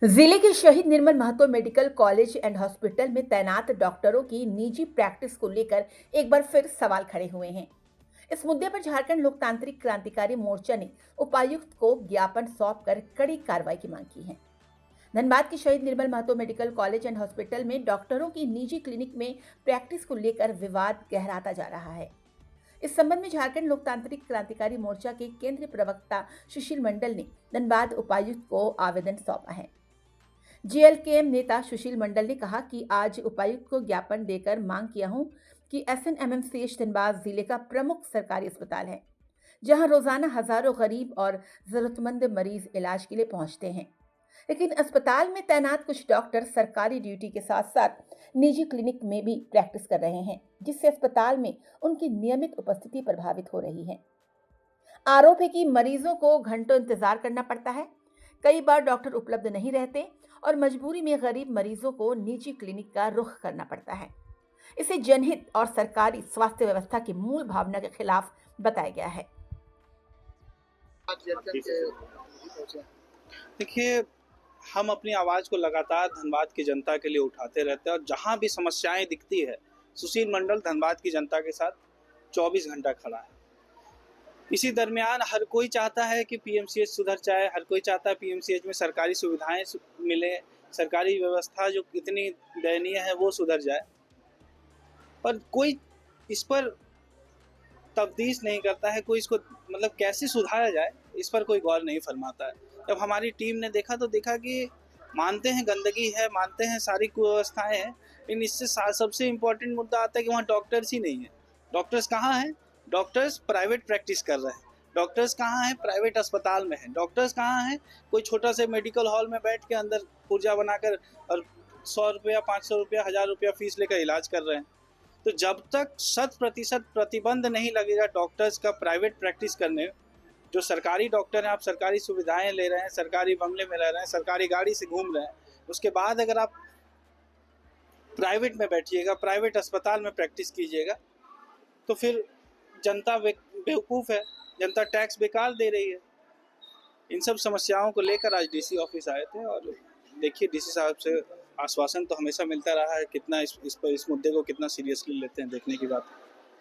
जिले के शहीद Nirmal Mahato medical college and hospital में तैनात डॉक्टरों की निजी प्रैक्टिस को लेकर एक बार फिर सवाल खड़े हुए हैं। इस मुद्दे पर झारखंड लोकतांत्रिक क्रांतिकारी मोर्चा ने उपायुक्त को ज्ञापन सौंपकर कड़ी कार्रवाई की मांग की है। धनबाद के शहीद Nirmal Mahato medical college and hospital में डॉक्टरों की निजी क्लिनिक में प्रैक्टिस को लेकर विवाद गहराता जा रहा है। इस संबंध में झारखंड लोकतांत्रिक क्रांतिकारी मोर्चा के केंद्रीय प्रवक्ता सुशील मंडल ने धनबाद उपायुक्त को आवेदन सौंपा है। जेएलकेएम नेता सुशील मंडल ने कहा कि आज उपायुक्त को ज्ञापन देकर मांग किया हूं कि एसएनएमएमसीएच धनबाद जिले का प्रमुख सरकारी अस्पताल है, जहां रोजाना हजारों गरीब और जरूरतमंद मरीज इलाज के लिए पहुंचते हैं। लेकिन अस्पताल में तैनात कुछ डॉक्टर सरकारी ड्यूटी के साथ साथ निजी क्लिनिक में भी प्रैक्टिस कर रहे हैं, जिससे अस्पताल में उनकी नियमित उपस्थिति प्रभावित हो रही है। आरोप है कि मरीजों को घंटों इंतजार करना पड़ता है, कई बार डॉक्टर उपलब्ध नहीं रहते और मजबूरी में गरीब मरीजों को निजी क्लिनिक का रुख करना पड़ता है। इसे जनहित और सरकारी स्वास्थ्य व्यवस्था की मूल भावना के खिलाफ बताया गया है। देखिए, हम अपनी आवाज़ को लगातार धनबाद की जनता के लिए उठाते रहते हैं और जहाँ भी समस्याएं दिखती है, सुशील मंडल धनबाद की जनता के साथ 24 घंटा खड़ा है। इसी दरमियान हर कोई चाहता है कि पीएमसीएच सुधर जाए, हर कोई चाहता है पीएमसीएच में सरकारी सुविधाएं मिले, सरकारी व्यवस्था जो इतनी दयनीय है वो सुधर जाए, पर कोई इस पर तफ्तीश नहीं करता है, कोई इसको मतलब कैसे सुधारा जाए इस पर कोई गौर नहीं फरमाता है। जब हमारी टीम ने देखा तो देखा कि मानते हैं गंदगी है, मानते हैं सारी कुव्यवस्थाएं हैं, लेकिन इससे सबसे इम्पोर्टेंट मुद्दा आता है कि वहाँ डॉक्टर्स ही नहीं है। डॉक्टर्स कहाँ हैं? डॉक्टर्स प्राइवेट प्रैक्टिस कर रहे हैं। डॉक्टर्स कहाँ हैं? प्राइवेट अस्पताल में हैं। डॉक्टर्स कहाँ हैं? कोई छोटा से मेडिकल हॉल में बैठ के अंदर पुर्जा बनाकर और 100 रुपया, 500 रुपया, 1000 रुपया फीस लेकर इलाज कर रहे हैं। तो जब तक 100% प्रतिबंध नहीं लगेगा डॉक्टर्स का प्राइवेट प्रैक्टिस करने, जो सरकारी डॉक्टर हैं, आप सरकारी सुविधाएं ले रहे हैं, सरकारी बंगले में रह रहे हैं, सरकारी गाड़ी से घूम रहे हैं, उसके बाद अगर आप प्राइवेट में बैठिएगा, प्राइवेट अस्पताल में प्रैक्टिस कीजिएगा, तो फिर जनता बेवकूफ़ है, जनता टैक्स बेकार दे रही है। इन सब समस्याओं को लेकर आज डीसी ऑफिस आए थे और देखिए डीसी साहब से आश्वासन तो हमेशा मिलता रहा है, कितना इस मुद्दे को कितना सीरियसली लेते हैं देखने की बात है।